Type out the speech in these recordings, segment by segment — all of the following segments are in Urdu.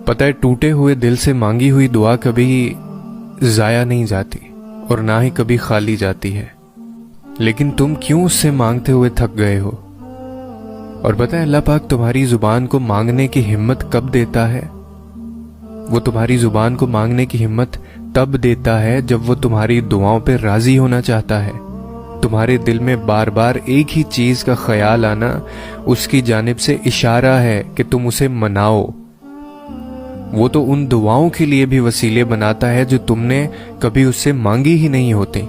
پتہ ہے ٹوٹے ہوئے دل سے مانگی ہوئی دعا کبھی ضائع نہیں جاتی اور نہ ہی کبھی خالی جاتی ہے، لیکن تم کیوں اس سے مانگتے ہوئے تھک گئے ہو؟ اور پتہ ہے اللہ پاک تمہاری زبان کو مانگنے کی ہمت کب دیتا ہے؟ وہ تمہاری زبان کو مانگنے کی ہمت تب دیتا ہے جب وہ تمہاری دعاؤں پہ راضی ہونا چاہتا ہے۔ تمہارے دل میں بار بار ایک ہی چیز کا خیال آنا اس کی جانب سے اشارہ ہے کہ تم اسے مناؤ۔ وہ تو ان دعاؤں کے لیے بھی وسیلے بناتا ہے جو تم نے کبھی اس سے مانگی ہی نہیں ہوتی،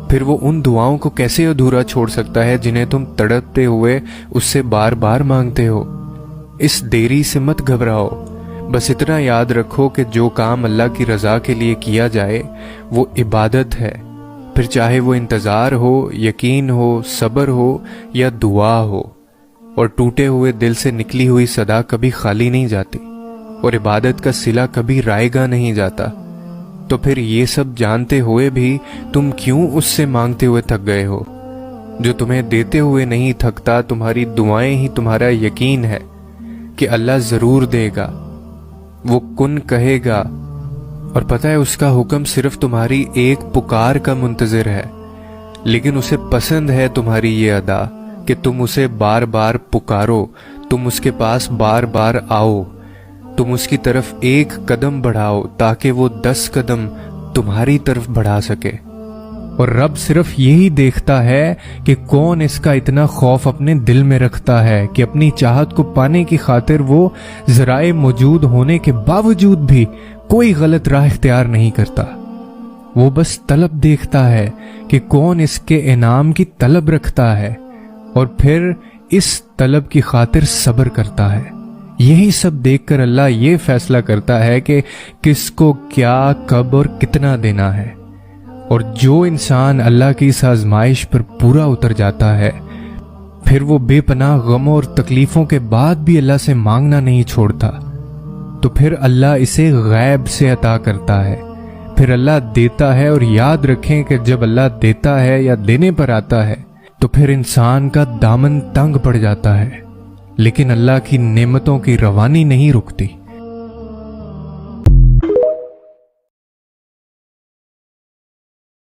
پھر وہ ان دعاؤں کو کیسے ادھورا چھوڑ سکتا ہے جنہیں تم تڑپتے ہوئے اس سے بار بار مانگتے ہو؟ اس دیری سے مت گھبراؤ، بس اتنا یاد رکھو کہ جو کام اللہ کی رضا کے لیے کیا جائے وہ عبادت ہے، پھر چاہے وہ انتظار ہو، یقین ہو، صبر ہو یا دعا ہو۔ اور ٹوٹے ہوئے دل سے نکلی ہوئی صدا کبھی خالی نہیں جاتی، اور عبادت کا صلہ کبھی رائگاں نہیں جاتا۔ تو پھر یہ سب جانتے ہوئے بھی تم کیوں اس سے مانگتے ہوئے تھک گئے ہو؟ جو تمہیں دیتے ہوئے نہیں تھکتا، تمہاری دعائیں ہی تمہارا یقین ہے کہ اللہ ضرور دے گا، وہ کن کہے گا، اور پتہ ہے اس کا حکم صرف تمہاری ایک پکار کا منتظر ہے، لیکن اسے پسند ہے تمہاری یہ ادا کہ تم اسے بار بار پکارو، تم اس کے پاس بار بار آؤ، تم اس کی طرف ایک قدم بڑھاؤ تاکہ وہ 10 قدم تمہاری طرف بڑھا سکے۔ اور رب صرف یہی دیکھتا ہے کہ کون اس کا اتنا خوف اپنے دل میں رکھتا ہے کہ اپنی چاہت کو پانے کی خاطر وہ ذرائع موجود ہونے کے باوجود بھی کوئی غلط راہ اختیار نہیں کرتا۔ وہ بس طلب دیکھتا ہے کہ کون اس کے انعام کی طلب رکھتا ہے اور پھر اس طلب کی خاطر صبر کرتا ہے۔ یہی سب دیکھ کر اللہ یہ فیصلہ کرتا ہے کہ کس کو کیا، کب اور کتنا دینا ہے۔ اور جو انسان اللہ کی اس آزمائش پر پورا اتر جاتا ہے، پھر وہ بے پناہ غموں اور تکلیفوں کے بعد بھی اللہ سے مانگنا نہیں چھوڑتا، تو پھر اللہ اسے غیب سے عطا کرتا ہے، پھر اللہ دیتا ہے۔ اور یاد رکھیں کہ جب اللہ دیتا ہے یا دینے پر آتا ہے تو پھر انسان کا دامن تنگ پڑ جاتا ہے، لیکن اللہ کی نعمتوں کی روانی نہیں رکتی۔